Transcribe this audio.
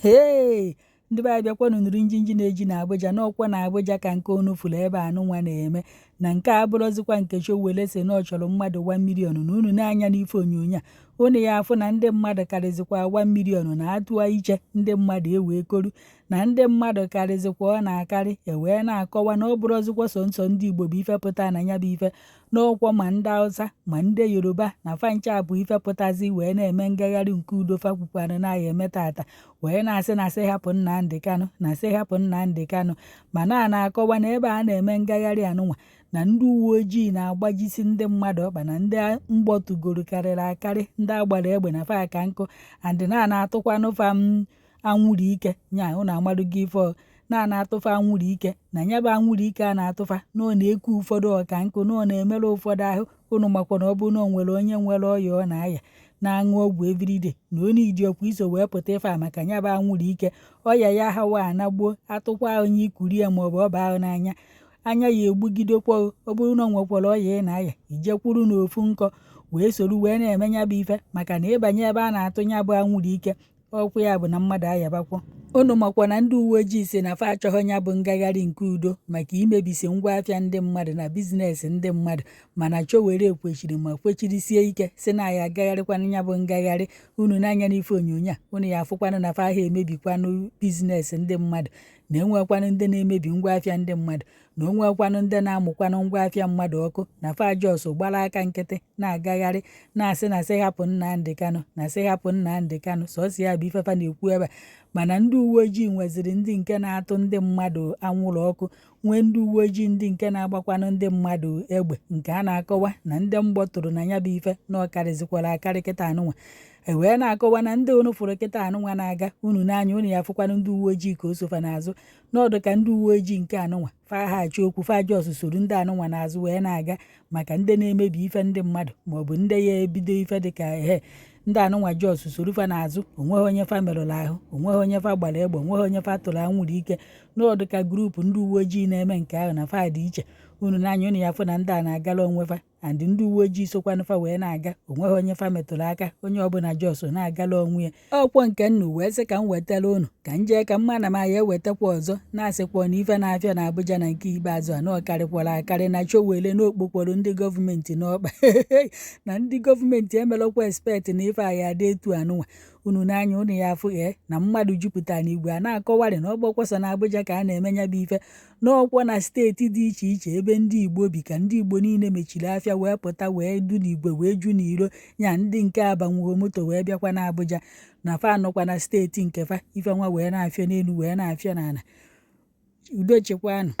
Hey, ndị be abịakwa nụrụ njinji na-eji na Abuja n'ọkwa na Abuja ka nke onu fụrụ ebe anụnwa na-eme na nke a bụrụzikwa nke Chowele si na ọ chọrọ mmadụ 1 million na unu na-anya n'ife onyonyo a unu ya afụ na ndị mmadụ karịzikwa 1 million na-atụa iche ndị mmadụ ewee koru na ndị mmadụ karịzikwa ọ na-akarị ewee na-akọwa na ọ bụrụzikwa nsọ ndị Igbo bụ ifepụta na ya bụ ife n'ọkwa ma ndị Hausa ma ndị Yoruba na fancha bụ ifepụtazi wee na-eme ngagharị nke udo fakwukwana na-aya eme tata wee na-asị na sị hapụ Nnamdi Kanu na sị hapụ Nnamdi Kanu ma na-akọwa na ebe a na-eme ngagharị anụnwa na ndị uwe ojii na-agbajisi ndị mmadụ ọkpa na ndị mgbọtugoro karịrị akarị ndị agbara egbe na fa ka nkụ andị na-atụkwanụ fa anwụrụ ike nya ụnụ amadugo ife na-atụfa anwụrụ ike na nya bụ anwụrụ ike a na-atụfa na ọ na-eku ụfọdụ ọka nkụ na ọ na-emerụ ụfọdụ ahụ ụnụ makwa na ọ bụ na o nwere onye nwere ọya ọ na-aya na-aṅụ ọgwụ everyday na onye idiokwu iso wee pụta ife a maka nya bụ anwụrụ ike ọya ya hawa anagbuo atụkwa onye ikuri ya maọbụ ọba ahụ n'anya anya ya egbugidekwa ọ bụrụ na ọ nwekwara ọya ị na-aya ijekwuru n'ofu nkọ wee soro wee na-eme nya bụ ife maka na ịbanye ebe a na-atụ nya bụ anwụrụ ike ọkwụ ya bụ na mmadụ ayabakwa unu makwa na ndị uwe ojii si na fa achọghị ya bụ ngagharị nke udo maka imebisi ngwa afịa ndị mmadụ na bizinesi ndị mmadụ mana Chowere kwechiri ma kwechirisie ike si na ya agagharịkwana ya bụ ngagharị unu n'anya n'ife onyonyo a unu ya afụkwanụ na fa ahụ emebikwanụ bizinesi ndị mmadụ na enwekwanụ ndị na-emebi ngwa afịa ndị mmadụ na onwekwanụ ndị na-amụkwanụ ngwa afịa mmadụ ọkụ na fa jos gbara aka nkịtị na-agagharị na-asị na sị hapụ Nnamdi Kanu na sị hapụ Nnamdi Kanu sọsọ ya bụ ifefa na-ekwu ebe mana ndị uwe ojii nweziri ndị nke na-atụ ndị mmadụ anwụrụ ọkụ nwee ndị uwe ojii ndị nke na-agbakwanụ ndị mmadụ egbe nke a na-akọwa na ndị mgbọtụrụ na ya bụ ife na ọkarịzikwara akarị kịta anụnwa wee na-akọwa na ndị unu fụrụ kịta anụnwa na-aga unu n'anya unu ya fụkwanụ ndị uwe ojii ka o sofa n'azụ n'ọdụ ka ndị uwe ojii nke anụnwa faghachi okwu fajọs soro ndị anụnwa n'azụ wee na-aga maka ndị na-emebi ife ndị mmadụ maọbụ ndị ya ebido ife dịka ndị anụnwa jos soro fa n'azụ onweghị onye fa merụrụ ahụ onweghị onye fa gbara egbe onweghị onye fa tụrụ anwụrụ ike n'ọdụ ka grupu ndị uwe ojii na-eme nke ahụ na fa dị iche unu n'anya unu ya fụ na ndị a na-agala onwe fa andị ndị uwe ojii sokwanụ fa wee na-aga onweghị onye fa metụrụ aka onye ọbụla jos na-agala onwe ya ọkwọ nke nnu wee sị ka m wetara unu ka m jee ka mma na m ya ewetakwa ọzọ na-asịkwa na ife na-afịa na Abuja na nke ikpeazụ a na ọkarịkwara akarị na Chowele na okpokporo ndị gọọmenti n'ọkpa na ndị gọọmenti emelọkwa expect na ife a ya dị etu anụnwa unu n'anya unu ya afụ na mmadụ jupụtara n'igwe a na-akọwarị na ọgbọkwọsọ na Abuja ka a na-eme nya bụ ife n'ọkwa na steeti dị iche iche ebe ndị Igbo bi ka ndị Igbo niile mechiri afịa wee pụta wee du n'igwe wee ju n'iro nya ndị nke abanwuo moto wee bịakwa na Abuja na fa anọkwa na steeti nke fa ife nwa wee na-afịa n'elu wee na-afịa n'ala udo chekwanụ.